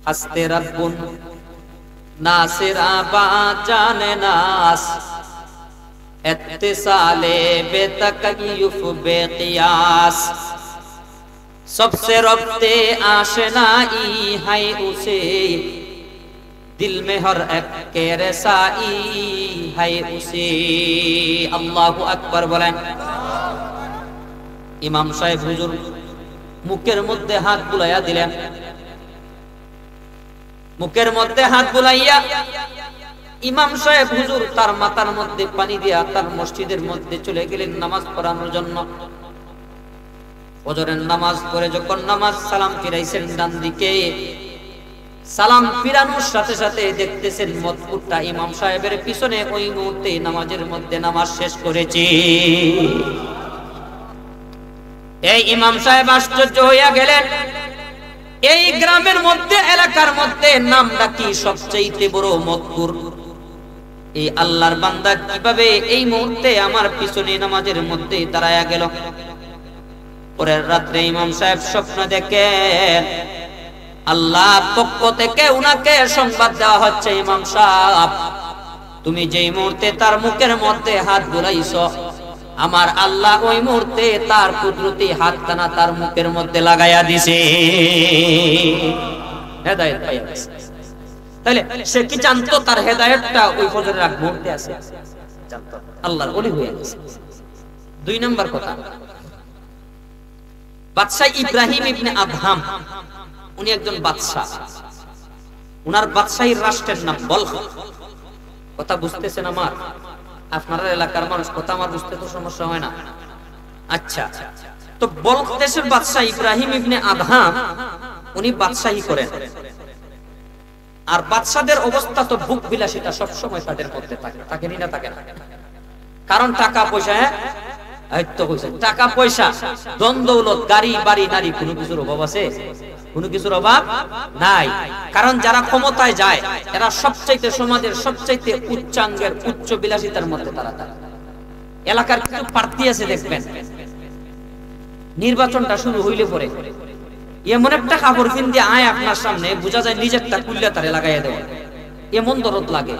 हस्ते रब्बुन नासिरा बाजाने नास इत्तिसाले बेतकय्युफ बेक़ियास सबसे रब्ते आशनाई है उसे दिल में हर एक के रसाई है उसे। अल्लाहु अकबर बोलें। इमाम साहेब हुजूर मुखेर मध्य हाथ बुलाइया दिलेन। मुखेर मध्य हाथ बुलाइया इमाम साहेब हुजूर तार माथार मध्य पानी दिया तार मस्जिदेर मध्य चले गेलेन नामाज पढ़ानोर जन्य। फजरेर नामाज पढ़े जखन नामाज सालाम फिराइছেন ডান দিকে, সালাম ফিরানোর সাথে সাথে দেখতেছেন মতকুরটা ইমাম সাহেবের পিছনে ওই মুহূর্তে নামাজের মধ্যে নামাজ শেষ করেছে। এই ইমাম সাহেব আশ্চর্য হইয়া গেলেন, এই গ্রামের মধ্যে এলাকার মধ্যে নামটা কি সবচেয়ে বড় মতকুর, এই আল্লাহর বান্দা কিভাবে এই মুহূর্তে আমার পিছনে নামাজের মধ্যে দাঁড়ায়া গেল। পরের রাতে ইমাম সাহেব স্বপ্ন দেখেন আল্লাহর পক্ষ থেকে উনাকে সংবাদ দেওয়া হচ্ছে, ইমাম সাহেব তুমি যেই মুহূর্তে তার মুখের মধ্যে হাত বুলাইছো আমার আল্লাহ ওই মুহূর্তে তার কুদরতি হাতখানা তার মুখের মধ্যে লাগাইয়া দিছে। হেদায়েত পাইয়া গেছে। তাহলে সে কি জানতো তার হেদায়েতটা ওই ফজরের আগ মুহূর্তে আছে? জানতো, আল্লাহর ওলি হয়ে গেছে। দুই নাম্বার কথা, বাদশা ইব্রাহিম ইবনে আদহাম উনি একজন বাদশা। উনার বাদশাহীর রাষ্ট্রের নাম বলখ। কথা বুঝতেছেন আমার? আপনার এলাকার মানুষ কথা আমার বুঝতে তো সমস্যা হয় না। আচ্ছা, তো বলখ দেশের বাদশা ইব্রাহিম ইবনে আদহাম উনি বাদশাহী করেন। আর বাদশাদের অবস্থা তো ভোগ বিলাসিতা সব সময় তাদের মধ্যে থাকে, থাকেনি না থাকে না? কারণ টাকা পয়সা, টাকা পয়সা ধন দৌলত গাড়ি বাড়ি নারী কোনো কিছুর অভাব আছে? কোনো কিছুর অভাব নাই। কারণ যারা ক্ষমতায় যায় এরা সবচাইতে সমাজের সবচাইতে উচ্চাঙ্গের উচ্চ বিলাসিতার মধ্যে তারা থাকে। এলাকার কিছু প্রার্থী আছে দেখবেন নির্বাচনটা শুরু হইলে পরে এমন একটা কাপড় কিন দিয়ে আয় আপনার সামনে বোঝা যায় নিজেরটা কুল্লে তারে লাগাইয়া দেওয়া, এমন দরদ লাগে।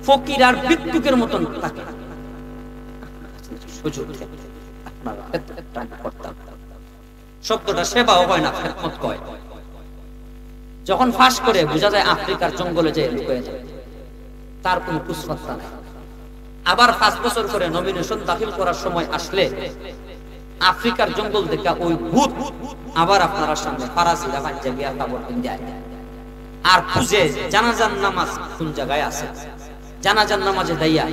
ফকির আর ভিক্ষুকের মতন থাকে। শব্দটা সেবাও হয় না, খেদমত কয়। যখন ফাঁস করে বোঝা যায় আফ্রিকার জঙ্গলে যে লুকিয়ে যায়, তার কোন কুসপাত্তা নাই। আবার 5 বছর করে নমিনেশন দাখিল করার সময় আসলে আফ্রিকার জঙ্গল থেকে ওই ভূত আবার আপনারা সামনে ফারাসিরা বাচ্চা বিয়া কাপড় কিনে যায় আর খুঁজে জানাজার নামাজ কোন জায়গায় আছে। জানাজার নামাজে দাইয়া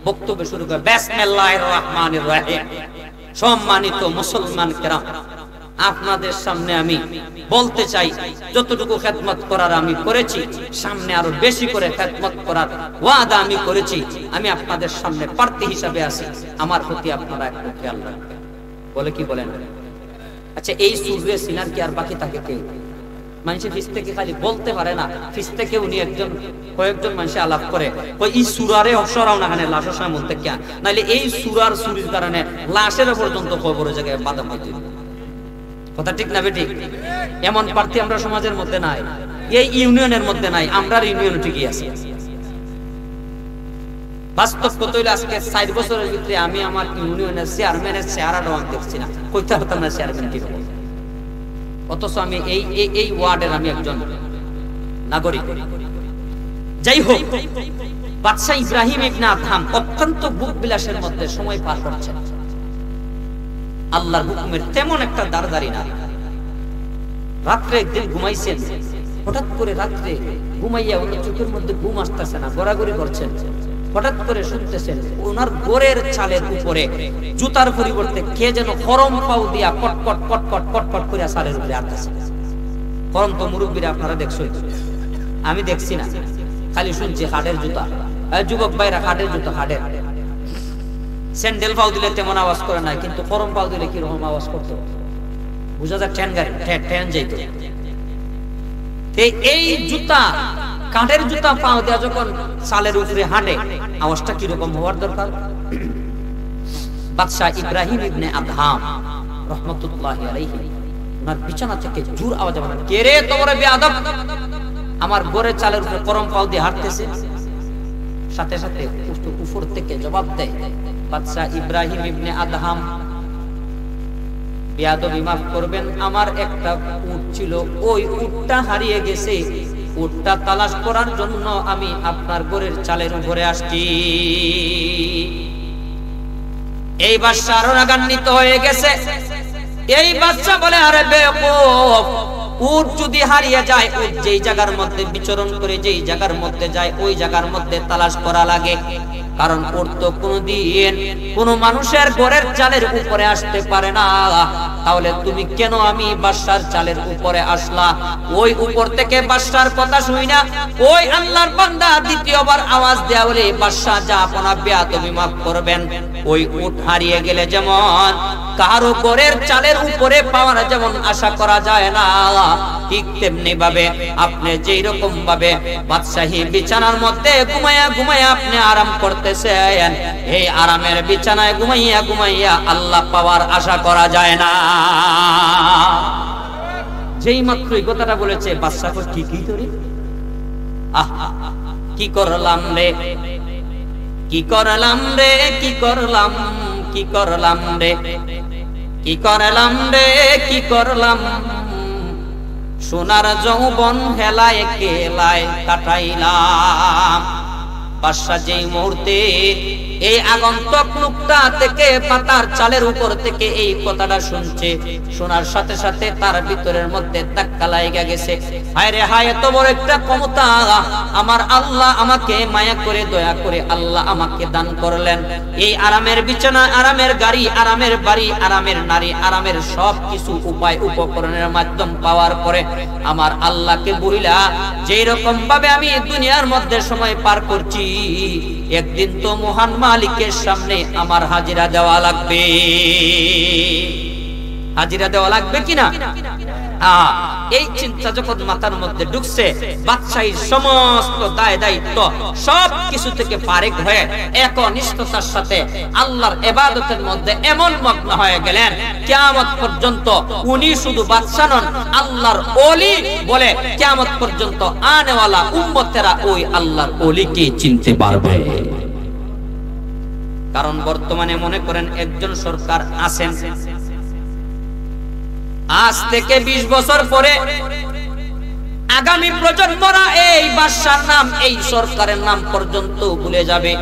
বক্তব্য শুরু করে, বিসমিল্লাহির রহমানির রহিম। সম্মানিত মুসলমান কেরাম, আপনাদের সামনে আমি বলতে চাই যতটুকু খেদমত করার আমি করেছি, সামনে আরো বেশি করে খেদমত করার ওয়াদা আমি করেছি। আমি আপনাদের সামনে প্রার্থী হিসাবে আছি, আমার প্রতি আপনারা একটু খেয়াল রাখবেন। বলে কি বলেন? আচ্ছা, এই সূর্যের সিনার কি আর বাকি থাকে কেউ? মানুষের ফিস থেকে খালি বলতে পারে না, ফিস থেকে উনি একজন কয়েকজন মানুষে আলাপ করে এই সুরারে অসরাও না কানে লাশের সামনে মধ্যে কেন, নাইলে এই সুরার চুরির কারণে লাশের পর্যন্ত খবরের জায়গায় বাধা পাইতে। কথা ঠিক না বেঠিক? এমন প্রার্থী আমরা সমাজের মধ্যে নাই, এই ইউনিয়নের মধ্যে নাই। আমরা ইউনিয়ন ঠিকই আছি। বাস্তব কথা হইলে আজকে 4 বছরের ভিতরে আমি আমার ইউনিয়নের চেয়ারম্যানের চেহারাটাও আমি দেখছি না। কইতে হতাম না চেয়ারম্যান কি হবে, অথচ আমি এই ওয়ার্ডের আমি একজন নাগরিক। যাই হোক, বাদশা ইব্রাহিম ইবনে আদহাম অত্যন্ত ভোগ বিলাসের মধ্যে সময় পার করছেন। আল্লাহর হুকুমের তেমন একটা দাঁড়াদারি না। রাত্রে একদিন ঘুমাইছেন, হঠাৎ করে রাত্রে ঘুমাইয়া ওনার চোখের মধ্যে ঘুম আসতেছে না, গড়াগড়ি করছেন। হঠাৎ করে শুনতেছেন ওনার গোরের চালের উপরে জুতার পরিবর্তে কে যেন গরম পাউ দিয়া কটকট কটকট কটকট করে চালের উপরে আটতেছে। গরম তো মুরব্বীরা আপনারা দেখছেন, আমি দেখছি না, খালি শুনছি হাটের জুতা। যুবক ভাইরা হাটের জুতা, হাটের স্যান্ডেল পাউ দিলে তেমন আওয়াজ করে না, কিন্তু গরম পাউ দিলে কিরকম আওয়াজ করতো বুঝা যায়, ট্রেন গাড়ি ট্রেন যাইত। এই জুতা, কাঠের জুতা পাও দেয়া যখন চালের উপরে হাঁটে, আওয়াজটা কিরকম হওয়ার দরকার? বাদশা ইব্রাহিম ইবনে আদহাম রাহমাতুল্লাহি আলাইহি ওনার বিছানা থেকে জোর আওয়াজে বলেন, কে রে তোমরা বেয়াদব, আমার গোরের চালের উপরে গরম পাও দিয়ে হাঁটতেছে, সাথে সাথে উপর থেকে জবাব দেয়, বাদশা ইব্রাহিম ইবনে আদহাম, বেয়াদবি মাফ করবেন, আমার একটা উট ছিল, ওই উটটা হারিয়ে গেছে, উটটা তালাশ করার জন্য আমি আপনার গোরের চালের উপরে আসছি। এই বাদশা আরো রাগান্বিত হয়ে গেছে। এই বাদশা বলে, আরে বেয়াকুফ, উট যদি হারিয়ে যায়, উট যেই জায়গার মধ্যে বিচরণ করে, যেই জায়গার মধ্যে যায়, ওই জায়গার মধ্যে তালাশ করা লাগে, কারণ উট তো কোনদিন কোন মানুষের ঘরের চালের উপরে আসতে পারে না। তাহলে তুমি কেন আমি বাদশার চালের উপরে আসলা? ওই উপর থেকে বাদশার কথা শুই না, ওই আল্লাহর বান্দা দ্বিতীয়বার আওয়াজ দেয়া বলে, বাদশা যা আপনা বেয়াদবি মাফ করবেন, ওই উট হারিয়ে গেলে যেমন কারো ঘরের চালের উপরে পাওয়ার যেমন আশা করা যায় না, ঠিক তেমনি ভাবে আপনি যেই রকম ভাবে বাদশাহী বিছানার মধ্যে ঘুমাইয়া ঘুমাইয়া আপনি আরাম করতেছেন, এই আরামের বিছানায় ঘুমাইয়া ঘুমাইয়া আল্লাহ পাওয়ার আশা করা যায় না। যেই মাত্র এই কথাটা বলেছে, বাদশা কই ঠিকই তো রে, কি করলাম রে, কি করলাম রে, কি করলাম, কি করলাম রে, কি করলাম রে, কি করলাম, সোনার যৌবন হেলায় কেলায় কাটাইলাম। বাদশা যেই মুহূর্তে এই আগন্তুক লোকটা থেকে পাতার চালের উপর থেকে এই কথাটা শুনছে, শোনার সাথে সাথে তার ভিতরের মধ্যে ধাক্কা লাগা গেছে, হায় রে হায়, এত বড় একটা ক্ষমতা আমার আল্লাহ আমাকে মায়া করে দয়া করে আল্লাহ আমাকে দান করলেন। এই আরামের বিছানা, আরামের গাড়ি, আরামের বাড়ি, আরামের নারী, আরামের সব কিছু উপায় উপকরণের মাধ্যম পাওয়ার পরে আমার আল্লাহকে বইলা যেই রকম ভাবে আমি দুনিয়ার মধ্যে সময় পার করছি, একদিন তো মহান মালিকের সামনে আমার হাজিরা দেওয়া লাগবে। হাজিরা দেওয়া লাগবে কিনা? এই চিন্তা যখন মাথার মধ্যে ঢুকছে, বাদশাহীর সমস্ত দায় দায়িত্ব সব কিছু থেকে ফারিগ হয়ে একনিষ্ঠতার সাথে আল্লাহর ইবাদতের মধ্যে এমন মগ্ন হয়ে গেলেন, কিয়ামত পর্যন্ত উনি শুধু বাদশা নন, আল্লাহর ওলি বলে কিয়ামত পর্যন্ত আনেওয়ালা উম্মতেরা ওই আল্লাহর ওলিকে চিনতে পারবে। কারণ বর্তমানে মনে করেন একজন সরকার আছেন, আজ থেকে 20 বছর পরে আগামী প্রজন্মরা এই বাদশার নাম, এই সরকারের নাম পর্যন্ত ভুলে যাবে।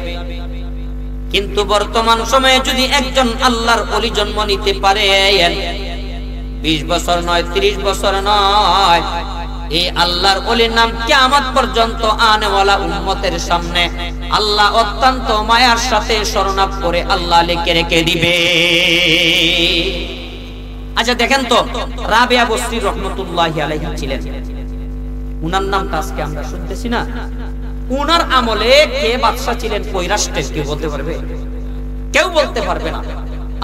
কিন্তু বর্তমান সময়ে যদি একজন আল্লাহর ওলি জন্ম নিতে পারে, 20 বছর নয়, 30 বছর নয়, এই আল্লাহর ওলির নাম কিয়ামত পর্যন্ত আনেওয়ালা উম্মতের সামনে আল্লাহ অত্যন্ত মায়ার সাথে শরণাপ করে আল্লাহ লিখে রেখে দিবে। আচ্ছা দেখেন তো, রাবিয়া বসরি রহমাতুল্লাহি আলাইহি ছিলেন, উনার নামটা আজকে আমরা শুনতেছি না। উনার আমলে কে বাদশা ছিলেন ওই রাষ্ট্রের, কেউ বলতে পারবে? কেউ বলতে পারবে না।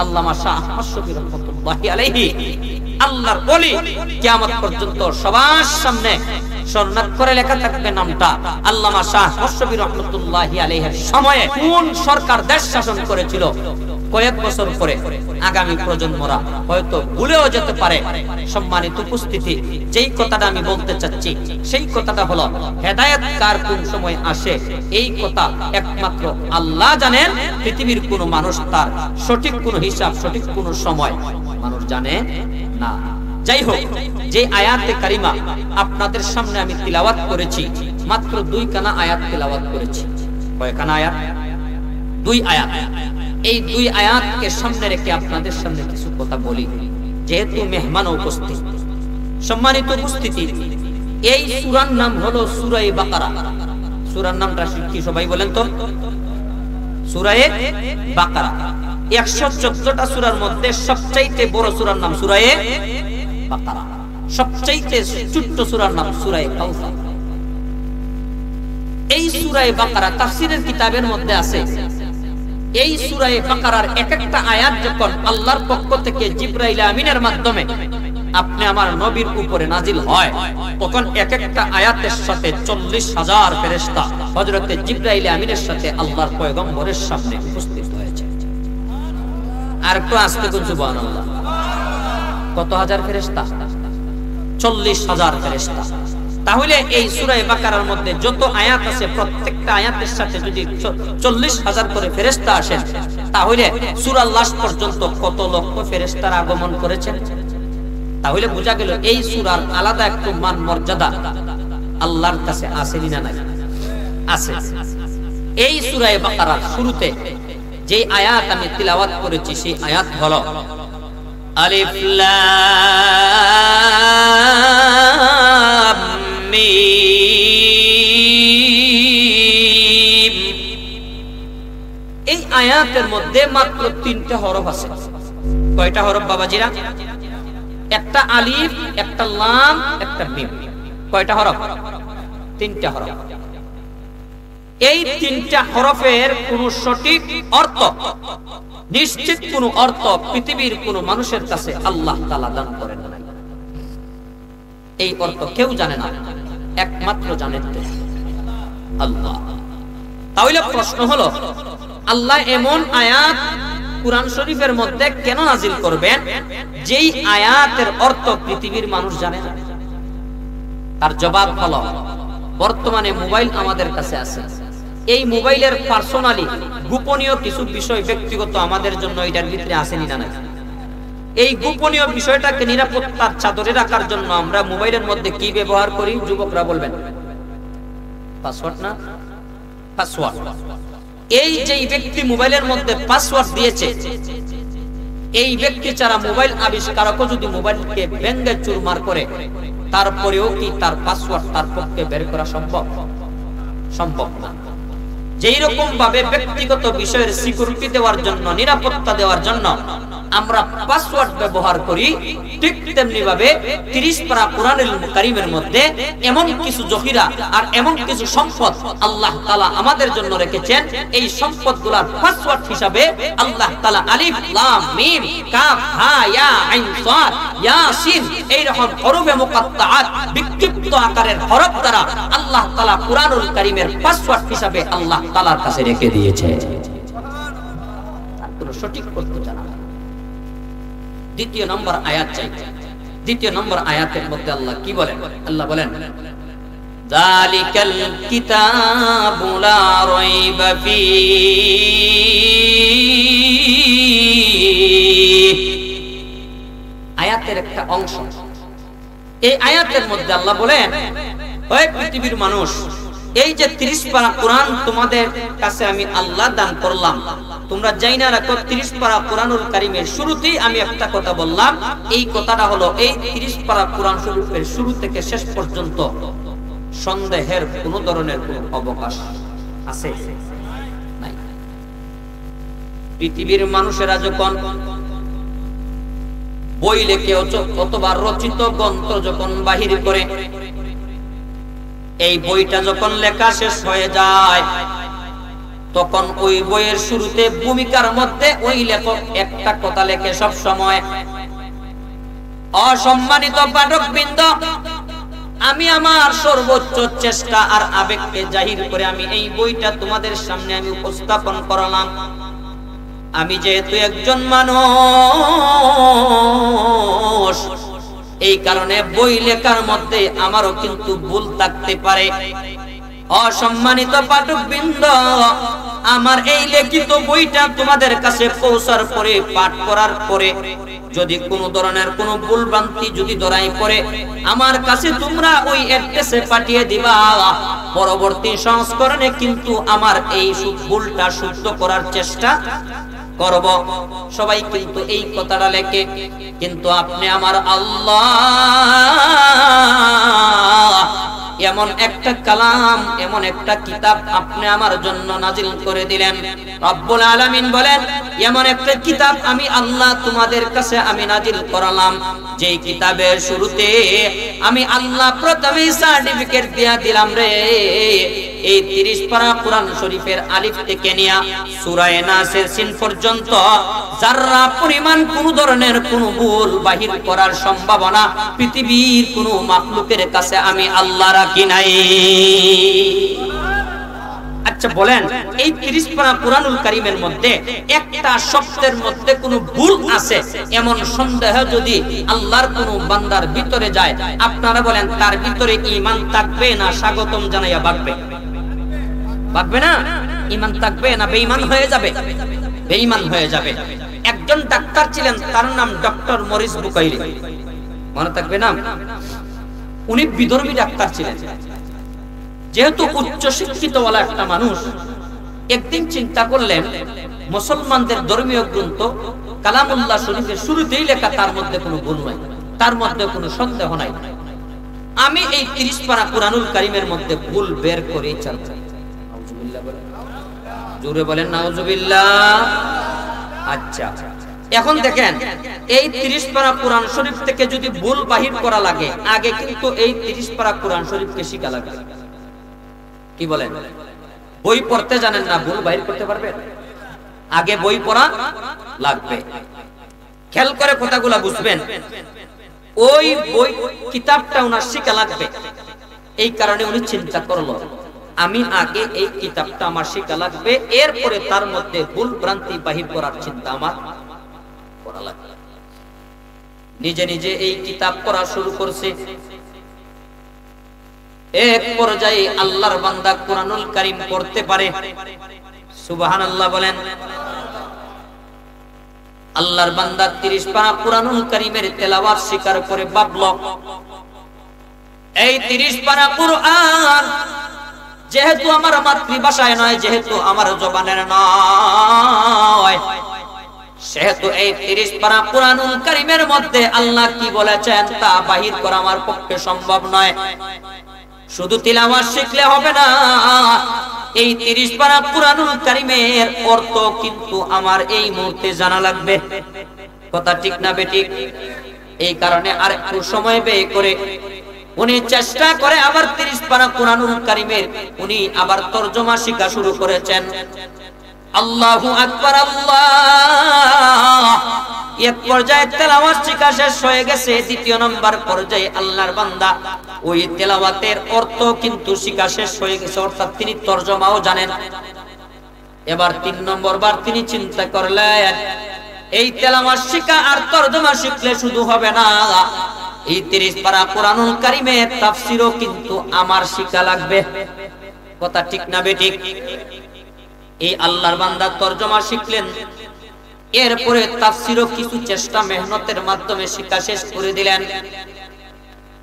আল্লামা শাহ আহমদ শফী রহমাতুল্লাহি আলাইহি, আল্লাহর ওলি, কিয়ামত পর্যন্ত সবার সামনে শরণার্থ করে লেখা থাকবে নামটা। আল্লামা শাহ আহমদ শফী রহমাতুল্লাহি আলাইহির সময়ে কোন সরকার দেশ শাসন করেছিল, কয়েক বছর পরে আগামী প্রজন্মরা হয়তো ভুলেও যেতে পারে। সম্মানিত উপস্থিতি, যেই কথাটা আমি বলতে চাচ্ছি সেই কথাটা হলো, হেদায়েত কার কোন সময় আসে এই কথা একমাত্র আল্লাহ জানেন। পৃথিবীর কোন মানুষ তার সঠিক কোন হিসাব, সঠিক কোন সময় মানুষ জানে না। যাই হোক, যে আয়াতে কারিমা আপনাদের সামনে আমি তিলাওয়াত করেছি, মাত্র 2 কানা আয়াত তিলাওয়াত করেছি। কয়খানা আয়াত? 2 আয়াত। এই 2 আয়াতকে সামনে রেখে আপনাদের সামনে কিছু কথা বলি, যেহেতু মেহমান উপস্থিত। সম্মানিত উপস্থিতি, এই সূরার নাম হলো সূরা বাকারা। সূরার নামটা কি সবাই বলেন তো? সূরা বাকারা। 114টা সূরার মধ্যে সবচাইতে বড় সূরার নাম সূরা বাকারা, সবচাইতে ছোট্ট সূরার নাম সূরা কাউসার। এই সূরা বাকারা তাফসীরের কিতাবের মধ্যে আছে। এই সূরা বাকারার এক একটা আয়াত যখন আল্লাহর পক্ষ থেকে জিবরাইল আমিনের মাধ্যমে আপনি আমার নবীর উপরে নাজিল হয়, তখন এক একটা আয়াতের সাথে 40,000 ফেরেশতা হযরতে জিবরাইল আমিনের সাথে আল্লাহর পয়গম্বরের সামনে উপস্থিত হয়েছে। আর একটু আস্তে বলুন সুবহানাল্লাহ। কত হাজার ফেরেশতা? 40,000 ফেরেশতা। তাহলে এই সূরা বাকারার মধ্যে যত আয়াত আছে প্রত্যেকটা আয়াতের সাথে যদি 40,000 করে ফেরেশতা আসেন, তাহলে সূরা লাস্ট পর্যন্ত কত লক্ষ ফেরেশতার আগমন করেছেন। তাহলে বোঝা গেল এই সূরার আলাদা একটু মান মর্যাদা আল্লাহর কাছে আছে না নাই? আছে। এই সূরা বাকারার শুরুতে যে আয়াত আমি তিলাওয়াত করেছি সেই আয়াত হলো আলিফ লাম মিম। এই আয়াতের মধ্যে মাত্র 3টা হরফ আছে। কয়টা হরফ বাবাজিরা? একটা আলিফ, একটা লাম, একটা মিম। কয়টা হরফ? 3টা হরফ। এই 3টা হরফের কোন সঠিক অর্থ, নিশ্চিত কোন অর্থ পৃথিবীর কোন মানুষের কাছে আল্লাহ তাআলা দান করেন না। এই অর্থ কেউ জানে না, একমাত্র জানেন আল্লাহ। তাহলে প্রশ্ন হলো, আল্লাহ এমন আয়াত কুরআন শরীফের মধ্যে কেন নাজিল করবেন যেই আয়াতের অর্থ পৃথিবীর মানুষ জানে না? তার জবাব হলো, বর্তমানে মোবাইল আমাদের কাছে আছে। এই মোবাইলের পার্সোনালি গোপনীয় কিছু বিষয় ব্যক্তিগত আমাদের জন্য এটার ভিতরে আসেনি না নাই? এই গোপনীয় বিষয়টাকে নিরাপত্তার চাদরে রাখার জন্য আমরা মোবাইলের মধ্যে কি ব্যবহার করি? যুবকরা বলবেন পাসওয়ার্ড না? পাসওয়ার্ড। এই যে ব্যক্তি মোবাইলের মধ্যে পাসওয়ার্ড দিয়েছে, এই ব্যক্তি ছাড়া মোবাইল আবিষ্কারকও যদি মোবাইলকে ভেঙে চুরমার করে, তারপরেও কি তার পাসওয়ার্ড তার পক্ষে বের করা সম্ভব? সম্ভব না। যেই রকম ভাবে ব্যক্তিগত বিষয়ের সিকিউরিটি দেওয়ার জন্য, নিরাপত্তা দেওয়ার জন্য আমরা পাসওয়ার্ড ব্যবহার করি, ঠিক তেমনি ভাবে 30 পারা কোরআনুল কারীমের মধ্যে এমন কিছু জহিরা আর এমন কিছু সম্পদ আল্লাহ তাআলা আমাদের জন্য রেখেছেন। এই সম্পদগুলোর পাসওয়ার্ড হিসাবে আল্লাহ তাআলা আলিফ লাম মিম কাফ হা ইয়া আইন সাদ ইয়াসিন এই রকম হরফে মুকাত্তাআত বিক্ষিপ্ত আকারের হরফ দ্বারা আল্লাহ তাআলা কোরআনুল কারীমের পাসওয়ার্ড হিসাবে আল্লাহ তাআলার কাছে রেখে দিয়েছে। আর কোনো সঠিক অর্থ জানা না। দ্বিতীয় নম্বর আয়াত চাই। দ্বিতীয় নম্বর আয়াতের মধ্যে আল্লাহ কি বলেন? আল্লাহ বলেন যালিকাল কিতাবু লা রাইবা ফীহি। আয়াতের একটা অংশ। এই আয়াতের মধ্যে আল্লাহ বলেন, ওই পৃথিবীর মানুষ, এই যে 30 পারা কোরআন তোমাদের কাছে আমি আল্লাহ দান করলাম, তোমরা জাইনা রাখো 30 পারা কোরআনুল কারীমের শুরুতেই আমি একটা কথা বললাম। এই কথাটা হলো, এই 30 পারা কোরআন শরীফের শুরু থেকে শেষ পর্যন্ত সন্দেহের কোন ধরনের কোন অবকাশ আছে নাই। পৃথিবীর মানুষেরা যখন বই লেখে অথবা রচিত গ্রন্থ যখন বাহির করে, এই বইটা যখন লেখা শেষ হয়ে যায়, তখন ওই বইয়ের শুরুতে ভূমিকার মধ্যে ওই লেখক একটা কথা লেখে সব সময়, অসম্মানিত পাঠকবৃন্দ, আমি আমার সর্বোচ্চ চেষ্টা আর আবেগকে জাহির করে আমি এই বইটা তোমাদের সামনে আমি উপস্থাপন করলাম। আমি যেহেতু একজন মানুষ, এই কারণে বই লেখার মধ্যে আমারও কিন্তু ভুল থাকতে পারে। অসম্মানিত পাঠকবৃন্দ, আমার এই লিখিত বইটা তোমাদের কাছে পৌঁছার পরে, পাঠ করার পরে যদি কোনো ধরনের কোনো ভুল ভ্রান্তি যদি ধরাই পড়ে, আমার কাছে তোমরা ওই অ্যাড্রেসে পাঠিয়ে দিবা। পরবর্তী সংস্করণে কিন্তু আমার এই ভুলটা শুদ্ধ করার চেষ্টা করব। সবাই কিন্তু এই কথাটা লেখে, কিন্তু আপনি আমার আল্লাহ এমন একটা কালাম, এমন একটা কিতাব আপনি আমার জন্য নাজিল করে দিলেন। রব্বুল আলামিন বলেন, এমন একটা কিতাব আমি আল্লাহ তোমাদের কাছে আমি নাজিল করালাম, যেই কিতাবের শুরুতে আমি আল্লাহ প্রথমে সার্টিফিকেট দিয়া দিলাম রে, এই 30 পারা কোরআন শরীফের আলিফ থেকে নিয়া সূরা নাসের সিন পর্যন্ত যারা পরিমাণ কোন ধরনের কোন ভুল বাহির করার সম্ভাবনা পৃথিবীর কোন মাখলুকের কাছে আমি আল্লাহ রাখি নাই। আচ্ছা বলেন, এই 30 পারা কুরআনুল কারীমের মধ্যে একটা শব্দের মধ্যে কোনো ভুল আছে এমন সন্দেহ যদি আল্লাহর কোনো বান্দার ভিতরে যায়, আপনারা বলেন তার ভিতরে ঈমান থাকবে না স্বাগতম জানাইয়া ভাগবে? ভাগবে না? ঈমান থাকবে না বেঈমান হয়ে যাবে? বেঈমান হয়ে যাবে। একজন ডাক্তার ছিলেন, তার নাম ডক্টর মরিস বুকাইলি, মনে থাকবে নাম? উনি বিধর্মী ডাক্তার ছিলেন। যেহেতু উচ্চ শিক্ষিত ওয়ালা একটা মানুষ, একদিন চিন্তা করলেন মুসলমানদের ধর্মীয় গ্রন্থ কালামুল্লাহ শরীফের শুরুতেই লেখা, তার মধ্যে কোনো ভুল নাই, তার মধ্যে কোনো সন্দেহ নাই, আমি এই 30 পারা কুরআনুল কারীমের মধ্যে ভুল বের করে চাই। নাউজুবিল্লাহ বলেন, জোরে বলেন নাউজুবিল্লাহ। আচ্ছা এখন দেখেন, এই 30 পারা কুরআন শরীফ থেকে যদি ভুল বাহির করা লাগে, আগে কিন্তু এই 30 পারা কুরআন শরীফকে শিখা লাগবে। কি বলেন? বই পড়তে জানেন না, ভুল বাহির করতে পারবেন? আগে বই পড়া লাগবে। খেয়াল করে কথাগুলা বুঝবেন। ওই বই কিতাবটা ওনার শিখা লাগবে। এই কারণে উনি চিন্তা করলো, আমি আগে এই কিতাবটা আমার শিখা লাগবে, এরপরে তার মধ্যে ভুল ভ্রান্তি বাহির করার চিন্তা আমার করা লাগবে। নিজে নিজে এই কিতাব পড়া শুরু করছে। এক পর্যায়ে আল্লাহর বান্দা কুরআনুল কারীম পড়তে পারে। সুবহানাল্লাহ বলেন। আল্লাহর বান্দা 30 পারা কুরআনুল কারীমের তেলাওয়াত শিকার করে ভাবলো, এই 30 পারা কুরআন যেহেতু আমার মাতৃভাষায় নয়, যেহেতু আমার জবানের নয়, সেহেতু এই 30 পারা কুরআনুল কারীমের মধ্যে আল্লাহ কি বলেছেন তা বাহির করা আমার পক্ষে সম্ভব নয়। শুধু তিলাওয়াত শিখলে হবে না, এই 30 পারা কুরআনুল কারীমের অর্থ কিন্তু আমার এই মুহূর্তে জানা লাগবে। কথা ঠিক না বেঠিক? এই কারণে আর একটু সময় ব্যয় করে উনি চেষ্টা করে আবার 30 পারা কুরআনুল কারীমের উনি আবার তরজমা শিখা শুরু করেছেন। আল্লাহু আকবার, আল্লাহ। এক পর্যায়ে তেলাওয়াত শিখা শেষ হয়ে গেছে। দ্বিতীয় নম্বর পর্যায়ে আল্লাহর বান্দা ওই তেলাওয়াতের অর্থ কিন্তু শিখা শেষ হয়ে গেছে, অর্থাৎ তিনি তরজমাও জানেন। এবার 3 নম্বর বার তিনি চিন্তা করলেন, এই তেলাওয়াত শিখা আর তরজমা শিখলে শুধু হবে না, এই 30 পারা কুরআনুল কারীমের তাফসীরও কিন্তু আমার শিখা লাগবে। কথা ঠিক না বেঠিক? এই আল্লাহর বান্দা তরজমা শিখলেন, এরপরে তাফসীরও কিছু চেষ্টা মেহনতের মাধ্যমে শিখা শেষ করে দিলেন।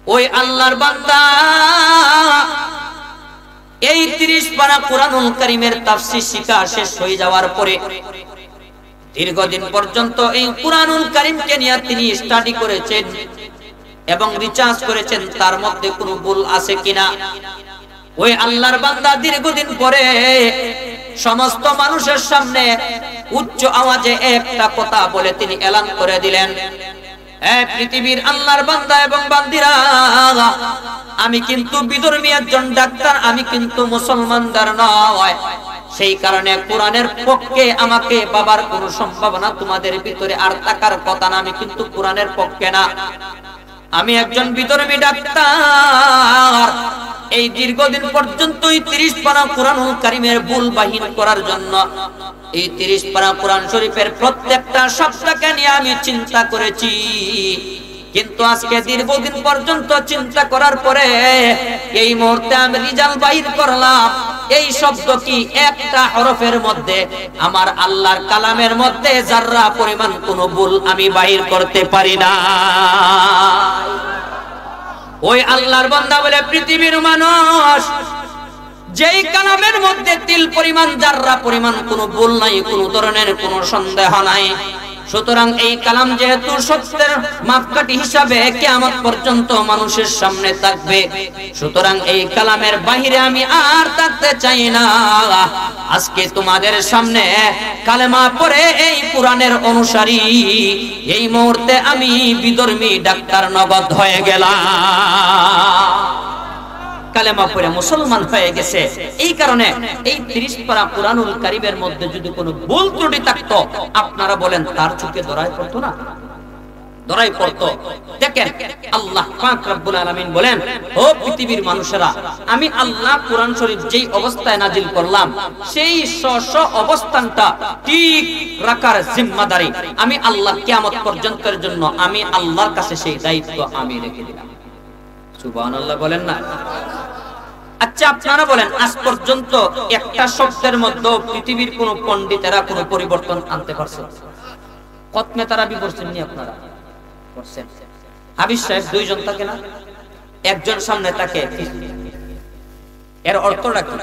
ওই আল্লাহর বান্দা এই 30 পারা কুরআনুল কারীমের তাফসীর শিখা শেষ হয়ে যাওয়ার পরে দীর্ঘদিন পর্যন্ত এই কুরআনুল কারীমকে নিয়ে তিনি স্টাডি করেছেন এবং রিসার্চ করেছেন তার মধ্যে কোনো ভুল আছে কিনা। ওই আল্লাহর বান্দা দীর্ঘদিন পরে সমস্ত মানুষের সামনে উচ্চ আওয়াজে একটা কথা বলে তিনি এলান করে দিলেন, হে পৃথিবীর আল্লাহর বান্দা এবং বান্দিরা, আমি কিন্তু বিধর্মী একজন ডাক্তার, আমি কিন্তু মুসলমানদের নয়। সেই কারণে কোরআনের পক্ষে আমাকে বাবার কোনো সম্ভাবনা তোমাদের ভিতরে আর থাকার কথা না। আমি কিন্তু কোরআনের পক্ষে না, আমি একজন বিধর্মী ডাক্তার। এই দীর্ঘদিন পর্যন্ত 30 পারা কুরআনুল কারীমের ভুল বাহির করার জন্য এই 30 পারা কুরআন শরীফের প্রত্যেকটা শব্দকে নিয়ে আমি চিন্তা করেছি, কিন্তু আজকে দীর্ঘদিন পর্যন্ত চিন্তা করার পরে এই মুহূর্তে আমি রিজাল্ট বাহির করলাম, এই শব্দ কি একটা হরফের মধ্যে আমার আল্লাহর কালামের মধ্যে যাররা পরিমাণ কোনো ভুল আমি বাহির করতে পারি না। ওই আল্লাহর বান্দা বলে, পৃথিবীর মানুষ, যেই কালামের মধ্যে তিল পরিমাণ যাররা পরিমাণ কোনো ভুল নাই, কোনো ধরনের কোনো সন্দেহ নাই, সুতরাং এই কালাম যেহেতু সত্যের মাপকাঠি হিসাবে কিয়ামত পর্যন্ত মানুষের সামনে থাকবে, সুতরাং এই কালামের বাহিরে আমি আর থাকতে চাই না। আজকে তোমাদের সামনে কালেমা পড়ে এই কোরআনের অনুসারী এই মুহূর্তে আমি বিধর্মী ডাক্তার নগদ হয়ে গেলাম। কালেমা পড়ে মুসলমান হয়ে গেছে। এই কারণে এই 30 পারা কুরআনুল কারীমের মধ্যে যদি কোনো ভুল ত্রুটি থাকতো, আপনারা বলেন তার চোখে ধরায় পড়তো না? ধরাই পড়তো। দেখেন আল্লাহ পাক রব্বুল আলামিন বলেন, ও পৃথিবীর মানুষেরা, আমি আল্লাহ কোরআন শরীফ যেই অবস্থায় নাজিল করলাম সেই স্ব অবস্থানটা ঠিক রাখার জিম্মাদারি আমি আল্লাহ কিয়ামত পর্যন্তের জন্য আমি আল্লাহর কাছে সেই দায়িত্ব আমি রেখে দিলাম। সুবহানাল্লাহ বলেন না? আচ্ছা আপনারা বলেন, আজ পর্যন্ত একটা শব্দের মধ্যে পৃথিবীর কোন পণ্ডিতেরা কোন পরিবর্তন আনতে পারছে? খতমে তারাবি পড়ছেন নি আপনারা? পড়ছেন। হাফিজ সাহেব দুইজন থাকে না, একজন সামনে থাকে, এর অর্থটা কি?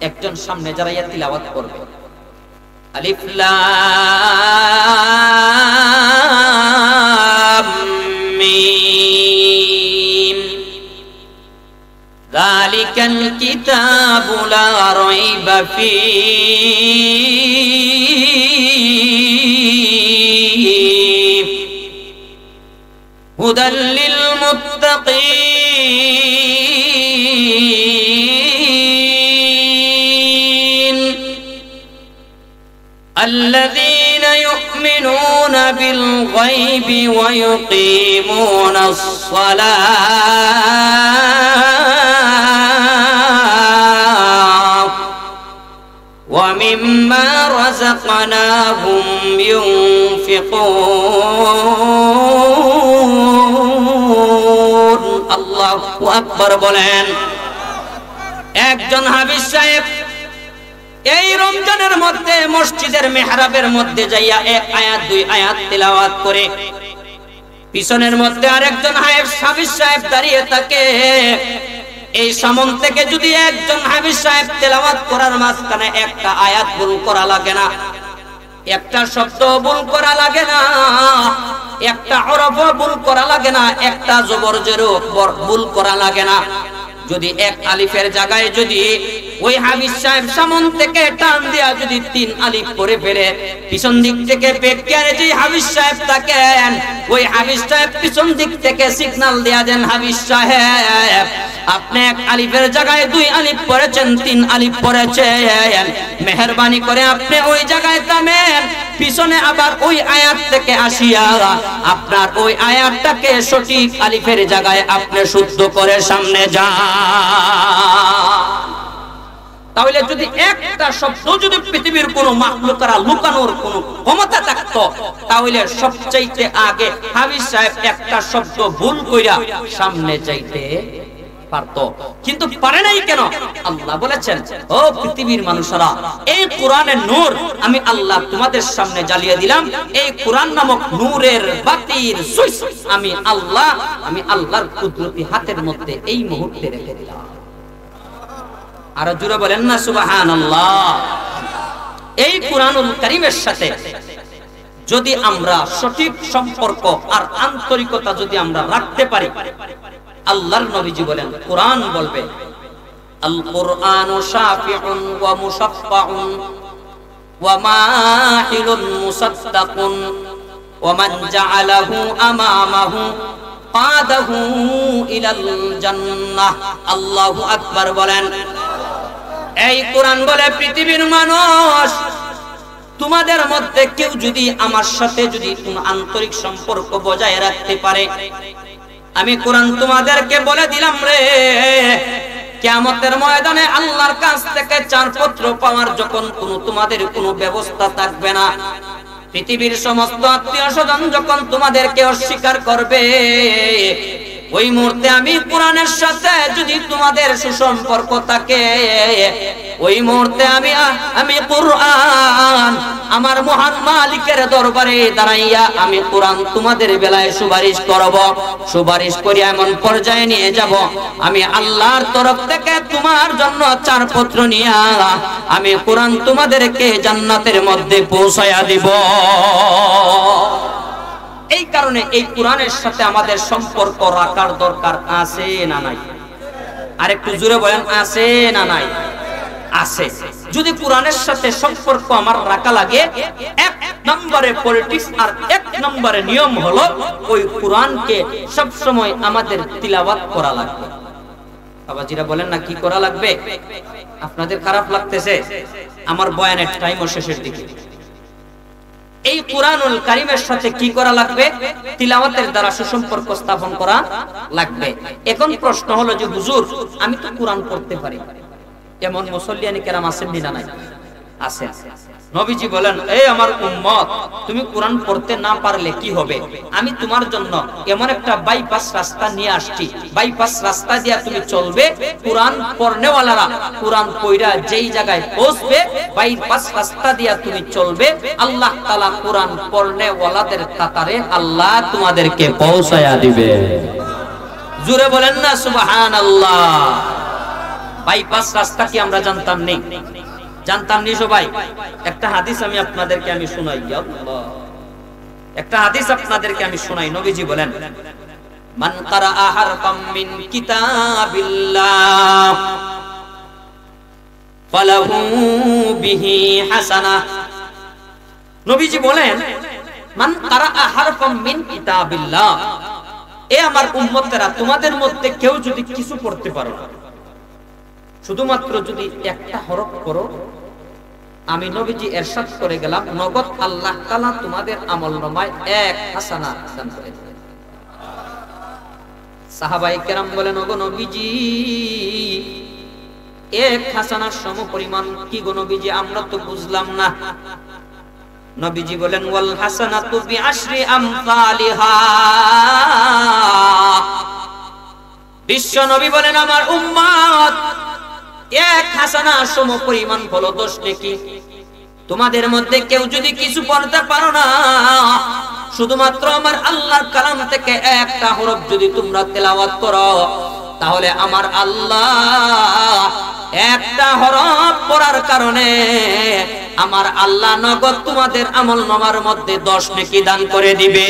একজন সামনে যারা ইয়া তিলাওয়াত করবে, আলিফ লাম মিম যালিকাল কিতাবু লা রাইবা ফীহি হুদাল লিল মুত্তাকিন আল্লাযীনা ইউমিনুনা বিল গায়বি ওয়া ইউকিমুনাস সালাত ওয়া মিম্মা রাযাকনাহুম ইউনফিকুন। আল্লাহু আকবার বলেন। একজন হাফিজ সাহেব এই রমজানের মধ্যে মসজিদের মেহরাবের মধ্যে যাইয়া এক আয়াত দুই আয়াত তিলাওয়াত করে, পিছনের মধ্যে আরেকজন হাফিজ সাহেব দাঁড়িয়ে থাকে। এই সামন থেকে যদি একজন হাফিজ সাহেব তেলাওয়াত করার মাঝখানে একটা আয়াত ভুল করা লাগে না, একটা শব্দ ভুল করা লাগে না, একটা হরফ ভুল করা লাগে না, একটা জবর জেরও ভুল করা লাগে না। যদি এক আলিফের জায়গায় যদি ওই হাফিজ সাহেব সামন থেকে টান দিয়া যদি 3 আলিফ করে ফেলে, পিছন দিক থেকে পেটকারে যে হাফিজ সাহেব থাকেন ওই হাফিজ সাহেব পিছন দিক থেকে সিগন্যাল দেয়া দেন, হাফিজ সাহেব আপনি এক আলিফের জায়গায় 2 আলিফ পড়েছেন, 3 আলিফ পড়েছেন, মেহেরবানি করে আপনি ওই জায়গায় থামেন, পিছনে আবার ওই আয়াত থেকে আসিয়া আপনার ওই আয়াতটাকে সঠিক আলিফের জায়গায় আপনি শুদ্ধ করে সামনে যান। তাহলে যদি একটা শব্দ যদি পৃথিবীর কোন মাখলুকারা লুকানোর কোন ক্ষমতা থাকতো, তাহলে সবচাইতে আগে হাফিজ সাহেব একটা শব্দ ভুল কইরা সামনে যাইতে পারতো, কিন্তু পারে নাই কেন? আল্লাহ বলেছেন, ও পৃথিবীর মানুষেরা, এই কোরআনের নূর আমি আল্লাহ তোমাদের সামনে জ্বালিয়ে দিলাম। এই কোরআন নামক নূরের বাতির সুইচ আমি আল্লাহর কুদরতি হাতের মধ্যে এই মুহূর্তে রেখে দিলাম। আর জোরে বলেন না সুবহানাল্লাহ। এই কোরআনুল কারীমের সাথে যদি আমরা সঠিক সম্পর্ক আর আন্তরিকতা যদি আমরা রাখতে পারি, আল্লাহর নবীজি বলেন, কোরআন বলবে আল কুরআনু শাফিউন ওয়া মুশাফফাউন ওয়া মাহিলুন মুসাদ্দাকুন ওয়া মান জাআলাহু আমামাহু কাদাহু ইলাল জান্নাহ। আল্লাহু আকবার বলেন। এই কোরআন বলে, পৃথিবীর মানুষ, তোমাদের মধ্যে কেউ যদি আমার সাথে যদি আন্তরিক সম্পর্ক বজায় রাখতে পারে, আমি কোরআন তোমাদেরকে বলে দিলাম রে, কিয়ামতের ময়দানে আল্লাহর কাছ থেকে চারপত্র পাওয়ার যখন তোমাদের কোনো ব্যবস্থা থাকবে না, পৃথিবীর সমস্ত আত্মীয় স্বজন যখন তোমাদেরকে অস্বীকার করবে, ওই মুহূর্তে আমি কোরআনের সাথে যদি তোমাদের সুসম্পর্ক থাকে, ওই মুহূর্তে আমি কোরআন আমার মহান মালিকের দরবারে দাঁড়াইয়া আমি কোরআন তোমাদের বেলায় সুপারিশ করব। সুপারিশ করে এমন পর্যায়ে নিয়ে যাব, আমি আল্লাহর তরফ থেকে তোমার জন্য চারপত্র নিয়ে আমি কোরআন তোমাদেরকে জান্নাতের মধ্যে পৌঁছায়া দিব। এই কারণে এই কোরআনের সাথে আমাদের সম্পর্ক রাখার দরকার আছে না নাই? আর একটু জোরে বলেন, আছে না নাই? আছে। যদি কোরআনের সাথে সম্পর্ক আমার রাখা লাগে, 1 নম্বরে পলিটিক্স আর 1 নম্বরে নিয়ম হলো ওই কোরআনকে সব সময় আমাদের তিলাওয়াত করা লাগবে। বাবাজিরা বলেন না, কি করা লাগবে? আপনাদের খারাপ লাগতেছে? আমার বয়ানের টাইমও শেষের দিকে। এই কুরআনুল কারীমের সাথে কি করা লাগবে? তিলাওয়াতের দ্বারা সুসম্পর্ক স্থাপন করা লাগবে। এখন প্রশ্ন হলো যে হুজুর আমি তো কুরআন পড়তে পারি, এমন মুসল্লিয়ানি কেরাম আছেন না নাই? আছে। নবীজি বলেন, এই আমার উম্মত, তুমি কুরআন পড়তে না পারলে কি হবে? আমি তোমার জন্য এমন একটা বাইপাস রাস্তা নিয়ে আসছি, বাইপাস রাস্তা দিয়া তুমি চলবে, কুরআন পড়নেওয়ালারা কুরআন পড়া যেই জায়গায় পৌঁছবে, বাইপাস রাস্তা দিয়া তুমি চলবে, আল্লাহ তাআলা কুরআন পড়নেওয়ালাদের কাতারে আল্লাহ তোমাদেরকে পৌঁছায়া দিবে। জোরে বলেন না সুবহানাল্লাহ। বাইপাস রাস্তা কি আমরা জানতাম নেই? জানতাম নি সবাই? একটা হাদিস আমি আপনাদেরকে শোনাই, আল্লাহ, একটা হাদিস আপনাদেরকে আমি শোনাই। নবীজি বলেন, মান কারাআ হারফাম মিন কিতাবিল্লাহ ফালাহু বিহি হাসানাহ। নবীজি বলেন, মান কারাআ হারফাম মিন কিতাবিল্লাহ, এ আমার উম্মতেরা, তোমাদের মধ্যে কেউ যদি কিছু পড়তে পারো না, শুধুমাত্র যদি একটা হরফ পড়ো, আমি নবীজি ইরশাদ করে গেলাম, নগদ আল্লাহ তাআলা তোমাদের আমলনামায় 1 হাসানাত দান করে দিবেন। সাহাবায়ে কেরাম বলেন, ওগো নবীজি, 1 হাসানার সমপরিমাণ কি গো নবীজি? আমরা তো বুঝলাম না। নবীজি বলেন, ওয়াল হাসানাতু বিআশরি আমসালিহা। বিশ্ব নবী বলেন, আমার উম্মত, 1 হাসানা সমপরিমাণ হলো 10 নেকি। তোমাদের মধ্যে কেউ যদি কিছু পড়তে পারো না, শুধুমাত্র আমার আল্লাহর কালাম থেকে একটা হরফ যদি তোমরা তেলাওয়াত করো, তাহলে আমার আল্লাহ একটা হরফ পড়ার কারণে আমার আল্লাহ নগদ তোমাদের আমলনামার মধ্যে 10 নেকি দান করে দিবে।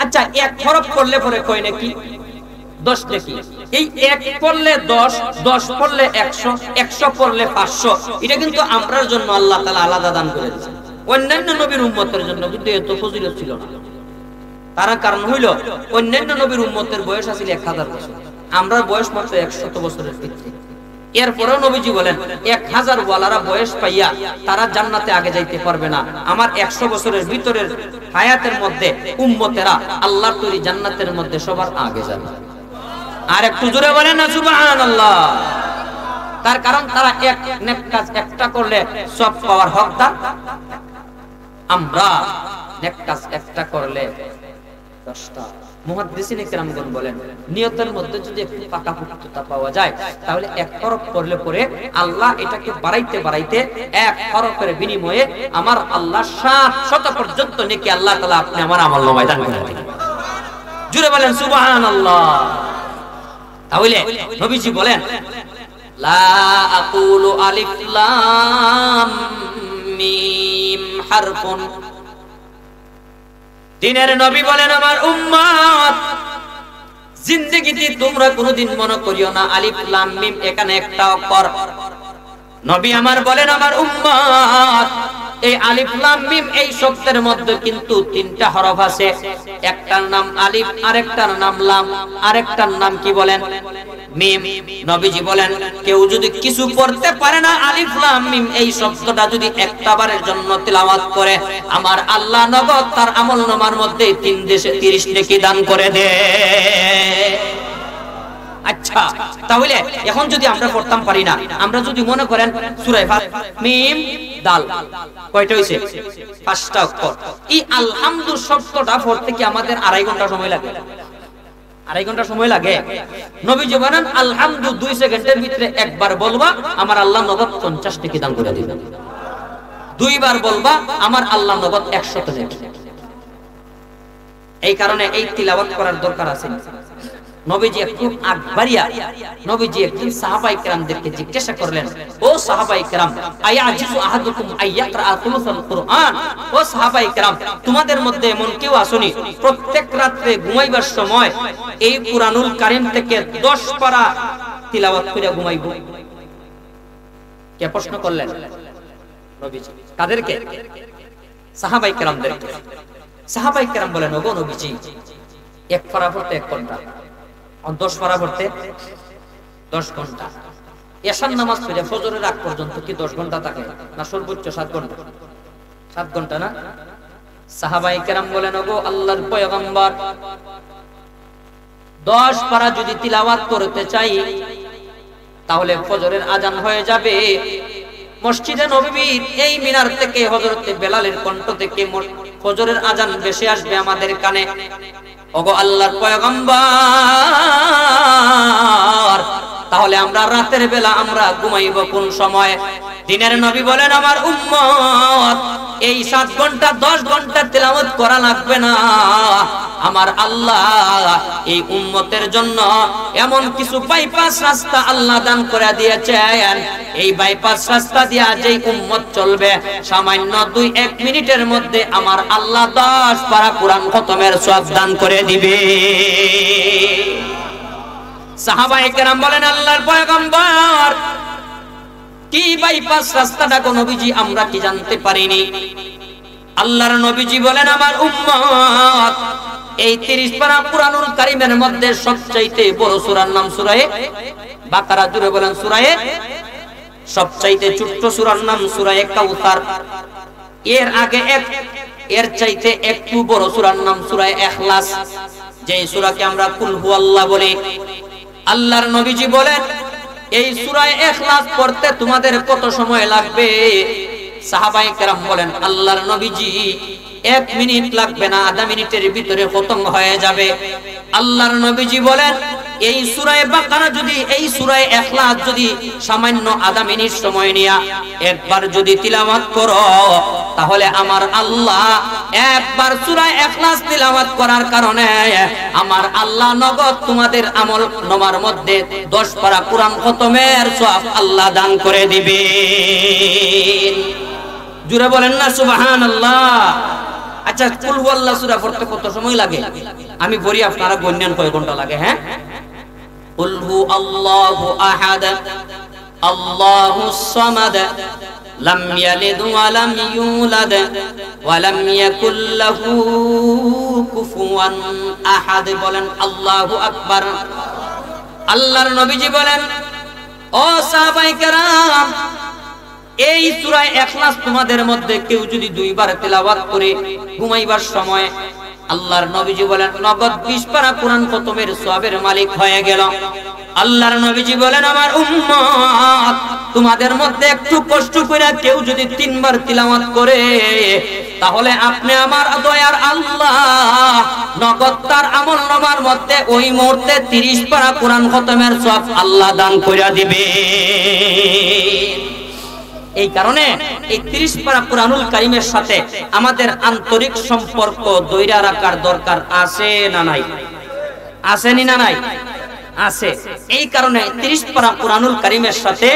আচ্ছা, 1 হরফ পড়লে পরে কয় নাকি? 10 নেকি। এই 1 পড়লে 10, 10 পড়লে 100, 100 পড়লে 500। এটা কিন্তু আমরার জন্য আল্লাহ তাআলা আলাদা দান করে দিয়েছেন। অন্যান্য নবীর উম্মতের জন্য কিন্তু এত ফজিলত ছিল না। তার কারণ হইল, অন্যান্য নবীর উম্মতের বয়স ছিল 1000 বছর, আমরা বয়স মাত্র 100 বছরের ভিতরে। এরপরেও নবীজি বলেন, 1000 ওয়ালারা বয়স পাইয়া তারা জান্নাতে আগে যাইতে পারবে না, আমার 100 বছরের ভিতরের হায়াতের মধ্যে উম্মতেরা আল্লাহর তৈরি জান্নাতের মধ্যে সবার আগে যাবে। আর একটু জোরে বলেন না সুবহানাল্লাহ। তার কারণ তারা এক নেক কাজ একটা করলে সব পাওয়ার হকদার, আমরা নেক কাজ একটা করলে 10টা। মুহাদ্দিসিনে কেরামগণ বলেন, নিয়তের মধ্যে যদি একটু পাকাপোক্ততা পাওয়া যায়, তাহলে 1 হরফ পড়লে পরে আল্লাহ এটাকে বাড়াইতে বাড়াইতে 1 হরফের বিনিময়ে আমার আল্লাহ 700 পর্যন্ত নেকি আল্লাহ তাআলা আপনি আমার আমলনামায় দান করে দিবেন। জোরে বলেন সুবহানাল্লাহ। তাহলে নবীজি বলেন, লা আকুলু আলিফ লাম মিম হারফুন। দিনের নবী বলেন, আমার উম্মত, জিন্দেগিতে তোমরা কোনোদিন মনে করিও না আলিফ লাম মিম এখানে একটা অক্ষর। নবী আমার বলেন, আমার উম্মত, এই আলিফ লাম মিম এই শব্দের মধ্যে কিন্তু 3টা হরফ আছে। একটার নাম আলিফ, আরেকটার নাম লাম, আরেকটার নাম কি বলেন? মিম। নবীজি বলেন, কেউ যদি কিছু পড়তে পারে না, আলিফ লাম মিম এই শব্দটা যদি একটাবারের জন্য তেলাওয়াত করে, আমার আল্লাহ নগদ তার আমলনামার মধ্যে 30 নেকি দান করে দেয়। আচ্ছা, তাহলে এখন যদি আমরা পড়তাম পারি না, আমরা যদি মনে করেন সূরা ফাতিহা মিম দাল কয়টা হইছে? 5টা অক্ষর। এই আলহামদু শব্দটা পড়তে কি আমাদের 2.5 ঘন্টা সময় লাগে? 2.5 ঘন্টা সময় লাগে? নবীজি বলেন, আলহামদু 2 সেকেন্ডের ভিতরে একবার বলবা, আমার আল্লাহ নগদ 50 নেকি দান করে দিবেন। 2 বার বলবা, আমার আল্লাহ নগদ 100 নেকি। এই কারণে এই তিলাওয়াত করার দরকার আছে। নবীজি একটু আগবাড়িয়া নবীজি একদিন সাহাবায়ে কেরামদেরকে জিজ্ঞাসা করলেন, ও সাহাবায়ে কেরাম, আয়াজিজু আহাদুকুম আইয়াকরা তুলুসাল কুরআন। ও সাহাবায়ে কেরাম, তোমাদের মধ্যে এমন কেউ আসেনি প্রত্যেক রাতে ঘুমাইবার সময় এই কুরআনুল কারীম থেকে 10 পারা তিলাওয়াত করে ঘুমাইব? কে প্রশ্ন করলেন? নবীজি। কাদেরকে? সাহাবায়ে কেরামদেরকে। সাহাবায়ে কেরাম বলেন, ওগো নবীজি, 1 পারা পড়তে 1 ঘন্টা, আর 10 পারা পড়তে 10 ঘন্টা। এশার নামাজ পড়ে ফজরের আগ পর্যন্ত কি 10 ঘন্টা থাকে না সর্বোচ্চ 7 ঘন্টা? 7 ঘন্টা না? সাহাবায়ে কেরাম বলেন, ওগো আল্লাহর পয়গম্বর, 10 পারা যদি তিলাওয়াত করতে চাই তাহলে ফজরের আজান হয়ে যাবে। মসজিদে নববীর এই মিনার থেকে হযরত বেলালের কণ্ঠ থেকে ফজরের আজান ভেসে আসবে আমাদের কানে। ওগো আল্লাহর পয়গম্বর, তাহলে আমরা রাতের বেলা আমরা ঘুমাইব কোন সময়? দিনের নবী বলেন, আমার উম্মত এই 7 ঘন্টা 10 ঘন্টা তিলাওয়াত করা লাগবে না। আমার আল্লাহ এই উম্মতের জন্য এমন কিছু বাইপাস রাস্তা আল্লাহ দান করে দিয়েছেন। এই বাইপাস রাস্তা দিয়া যেই উম্মত চলবে সামান্য 2-1 মিনিটের মধ্যে আমার আল্লাহ 10 পারা কোরআন খতমের সওয়াব দান করে দিবে। সাহাবায়ে কেরাম বলেন, আল্লাহর পয়গম্বর কি বাইপাস রাস্তাটা কোন নবীজি আমরা কি জানতে পারিনি? আল্লাহর নবীজি বলেন, আমার উম্মত এই 30 পারা কুরআনুল কারীমের মধ্যে সবচাইতে বড় সূরার নাম সূরা বাকারা। জুড়ে বলেন সূরা। সবচাইতে ছোট্ট সূরার নাম সূরা কাউসার। এর আগে এর চাইতে একটু বড় সূরার নাম সূরা ইখলাস, যেই সূরাকে আমরা কুল হুয়াল্লাহ বলি। আল্লাহর নবীজি বলেন, এই সূরা ইখলাস পড়তে তোমাদের কত সময় লাগবে? সাহাবায়ে কেরাম বলেন, আল্লাহর নবীজি 1 মিনিট লাগবে না, আধা মিনিটের ভিতরে খতম হয়ে যাবে। আল্লাহর নবীজি বলেন, এই সূরা বাকারা যদি এই সূরা ইখলাস যদি সামান্য আধা মিনিট সময় নিয়া একবার যদি তিলাওয়াত করো তাহলে আমার আল্লাহ একবার সূরা ইখলাস তিলাওয়াত করার কারণে আমার আল্লাহ নগদ তোমাদের আমল নামার মধ্যে 10 পারা কোরআন খতমের সওয়াব আল্লাহ দান করে দিবেন। জুরে বলেন না সুবহানাল্লাহ। আচ্ছা, কুল হুয়াল্লাহ সূরা পড়তে কত সময় লাগে? আমি পড়ি, আপনারা গণ্যান কয় ঘন্টা লাগে? হ্যাঁ, কুল হু আল্লাহু আহাদ আল্লাহুস সামাদ লাম ইয়ালিদ ওয়া লাম ইউলাদ ওয়া লাম ইয়াকুল লাহু কুফুয়ান আহাদ। বলেন আল্লাহু আকবার। আল্লাহর নবীজি বলেন, ও সাহাবায়ে কেরাম, এই সূরা ইখলাস তোমাদের মধ্যে কেউ যদি 2 বার তেলাওয়াত করে ঘুমাইবার সময়, আল্লাহর নবীজি বলেন নগদ 20 পারা কোরআন খতমের সওয়াবের মালিক হয়ে গেল। আল্লাহর নবীজি বলেন, আমার উম্মত তোমাদের মধ্যে একটু কষ্ট করে কেউ যদি 3 বার তিলাওয়াত করে তাহলে আপনি আমার দয়ার আল্লাহ নগদ তার আমলনামার মধ্যে ওই মুহূর্তে 30 পারা কোরআন খতমের সওয়াব আল্লাহ দান করে দিবে। এই কারণে এই 30 পারা কুরআনুল কারীমের সাথে আমাদের আন্তরিক সম্পর্ক দইরা রাখার দরকার আছে না নাই? আসেনি না নাই? আছে। এই কারণে 30 পারা কুরআনুল কারীমের সাথে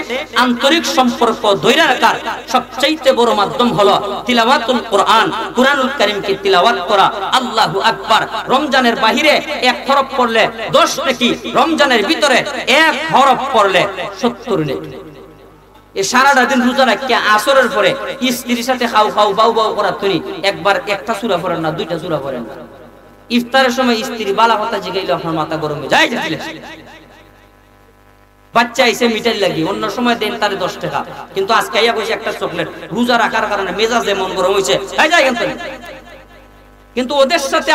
আন্তরিক সম্পর্ক দইরা রাখার সবচেয়ে বড় মাধ্যম হলো তিলাওয়াতুল কোরআন, কুরআনুল কারীমকে তিলাওয়াত করা। আল্লাহু আকবার। রমজানের বাহিরে 1 হরফ পড়লে 10 নেকি, রমজানের ভিতরে 1 হরফ পড়লে 70 নেকি। এই সারাটা দিন রোজা রাখিয়া আসরের পরে স্ত্রীর সাথে খাও খাও বাউ বাউ করার তুনি একবার একটা সূরা পড়েন না, 2টা সূরা পড়েন না। ইফতারের সময় স্ত্রী বালা কথা জিগাইলে আপনার মাথা গরম হয়ে যায়। বাচ্চা এসে মিঠাই লাগি, অন্য সময় দেন তারে 10 টাকা, কিন্তু আজকে আইয়া বসে একটা চকলেট। রোজা রাখার কারণে মেজাজে মন গরম হয়েছে, কিন্তু ওদের সাথে